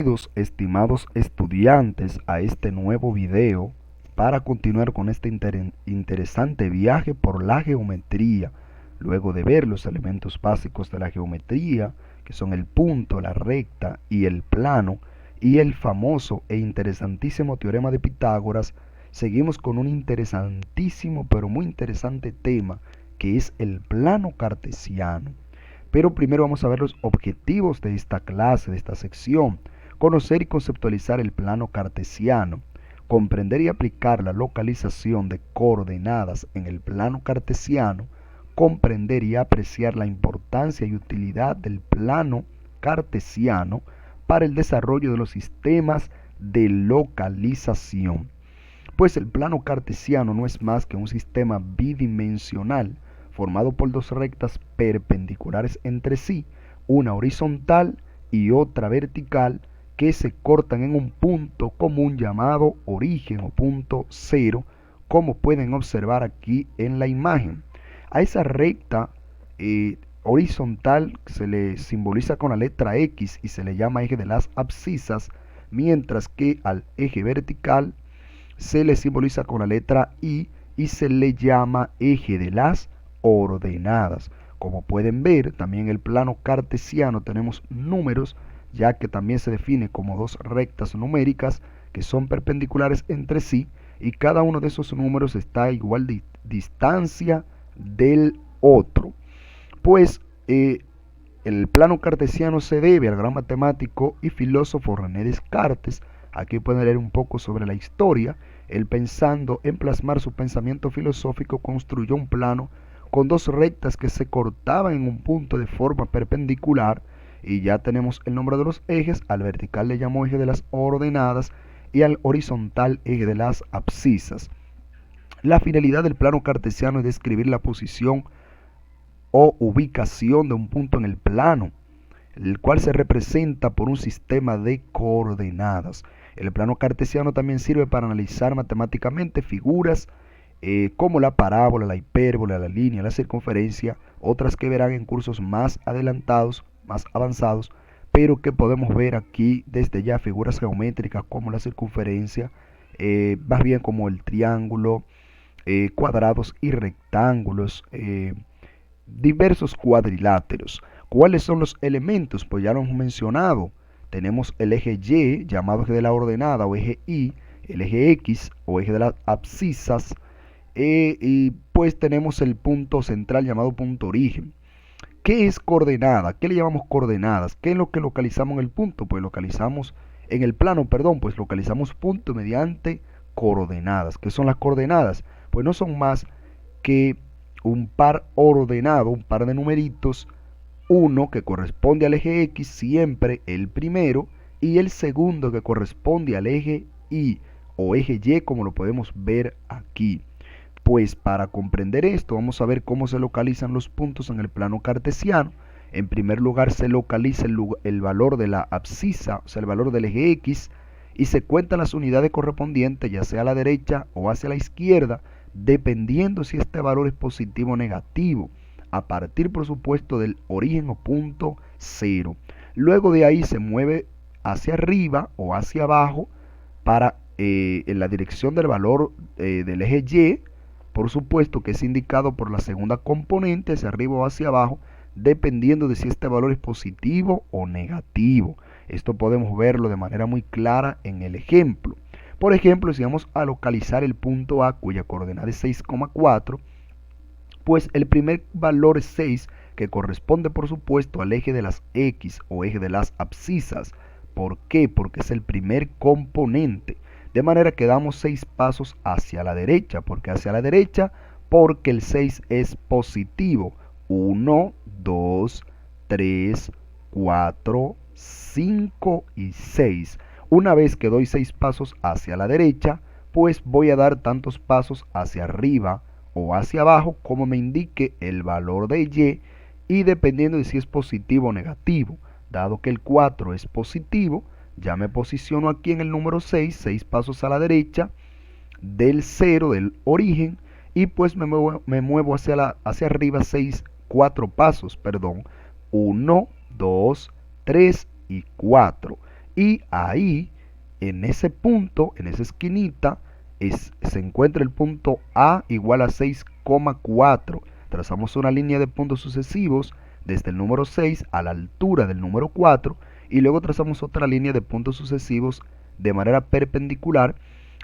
Bienvenidos, estimados estudiantes, a este nuevo video para continuar con este interesante viaje por la geometría. Luego de ver los elementos básicos de la geometría, que son el punto, la recta y el plano, y el famoso e interesantísimo teorema de Pitágoras, seguimos con un interesantísimo pero muy interesante tema, que es el plano cartesiano. Pero primero vamos a ver los objetivos de esta clase, de esta sección. Conocer y conceptualizar el plano cartesiano, comprender y aplicar la localización de coordenadas en el plano cartesiano, comprender y apreciar la importancia y utilidad del plano cartesiano para el desarrollo de los sistemas de localización. Pues el plano cartesiano no es más que un sistema bidimensional formado por dos rectas perpendiculares entre sí, una horizontal y otra vertical, que se cortan en un punto común llamado origen o punto cero, como pueden observar aquí en la imagen. A esa recta horizontal se le simboliza con la letra X y se le llama eje de las abscisas, mientras que al eje vertical se le simboliza con la letra Y y se le llama eje de las ordenadas. Como pueden ver, también en el plano cartesiano tenemos números, ya que también se define como dos rectas numéricas que son perpendiculares entre sí, y cada uno de esos números está a igual de distancia del otro. Pues el plano cartesiano se debe al gran matemático y filósofo René Descartes. Aquí pueden leer un poco sobre la historia. Él, pensando en plasmar su pensamiento filosófico, construyó un plano con dos rectas que se cortaban en un punto de forma perpendicular, y ya tenemos el nombre de los ejes. Al vertical le llamó eje de las ordenadas y al horizontal eje de las abscisas. La finalidad del plano cartesiano es describir la posición o ubicación de un punto en el plano, el cual se representa por un sistema de coordenadas. El plano cartesiano también sirve para analizar matemáticamente figuras como la parábola, la hipérbola, la línea, la circunferencia, otras que verán en cursos más adelantados, más avanzados, pero que podemos ver aquí desde ya figuras geométricas como la circunferencia, más bien como el triángulo, cuadrados y rectángulos, diversos cuadriláteros. ¿Cuáles son los elementos? Pues ya lo hemos mencionado. Tenemos el eje Y, llamado eje de la ordenada, o eje Y, el eje X o eje de las abscisas, y pues tenemos el punto central llamado punto origen. ¿Qué es coordenada? ¿Qué le llamamos coordenadas? ¿Qué es lo que localizamos en el punto? Pues localizamos en el plano, perdón, pues localizamos punto mediante coordenadas. ¿Qué son las coordenadas? Pues no son más que un par ordenado, un par de numeritos, uno que corresponde al eje X, siempre el primero, y el segundo que corresponde al eje Y o eje Y, como lo podemos ver aquí. Pues para comprender esto vamos a ver cómo se localizan los puntos en el plano cartesiano. En primer lugar se localiza el valor de la abscisa, o sea el valor del eje X, y se cuentan las unidades correspondientes, ya sea a la derecha o hacia la izquierda, dependiendo si este valor es positivo o negativo, a partir por supuesto del origen o punto cero. Luego de ahí se mueve hacia arriba o hacia abajo para en la dirección del valor del eje Y, por supuesto que es indicado por la segunda componente, hacia arriba o hacia abajo, dependiendo de si este valor es positivo o negativo. Esto podemos verlo de manera muy clara en el ejemplo. Por ejemplo, si vamos a localizar el punto A, cuya coordenada es 6,4, pues el primer valor es 6, que corresponde por supuesto al eje de las X o eje de las abscisas. ¿Por qué? Porque es el primer componente. De manera que damos 6 pasos hacia la derecha. ¿Por qué hacia la derecha? Porque el 6 es positivo. 1, 2, 3, 4, 5 y 6. Una vez que doy 6 pasos hacia la derecha, pues voy a dar tantos pasos hacia arriba o hacia abajo como me indique el valor de Y, dependiendo de si es positivo o negativo. Dado que el 4 es positivo, ya me posiciono aquí en el número 6, 6 pasos a la derecha del 0 del origen, y pues me muevo hacia arriba 4 pasos, perdón, 1, 2, 3 y 4. Y ahí, en ese punto, en esa esquinita, se encuentra el punto A igual a 6,4. Trazamos una línea de puntos sucesivos desde el número 6 a la altura del número 4 y luego trazamos otra línea de puntos sucesivos de manera perpendicular,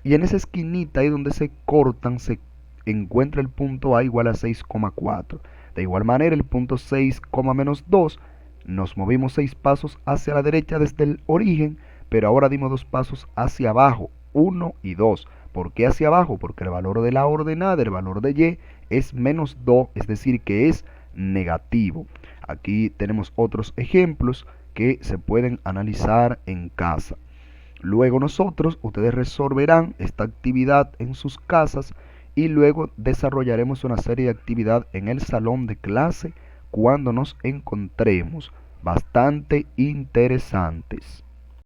y en esa esquinita ahí donde se cortan se encuentra el punto A igual a 6,4. De igual manera el punto 6, menos 2, nos movimos 6 pasos hacia la derecha desde el origen, pero ahora dimos 2 pasos hacia abajo, 1 y 2. ¿Por qué hacia abajo? Porque el valor de la ordenada, el valor de y, es menos 2, es decir, que es negativo. Aquí tenemos otros ejemplos que se pueden analizar en casa. Luego ustedes resolverán esta actividad en sus casas y luego desarrollaremos una serie de actividades en el salón de clase cuando nos encontremos, bastante interesantes.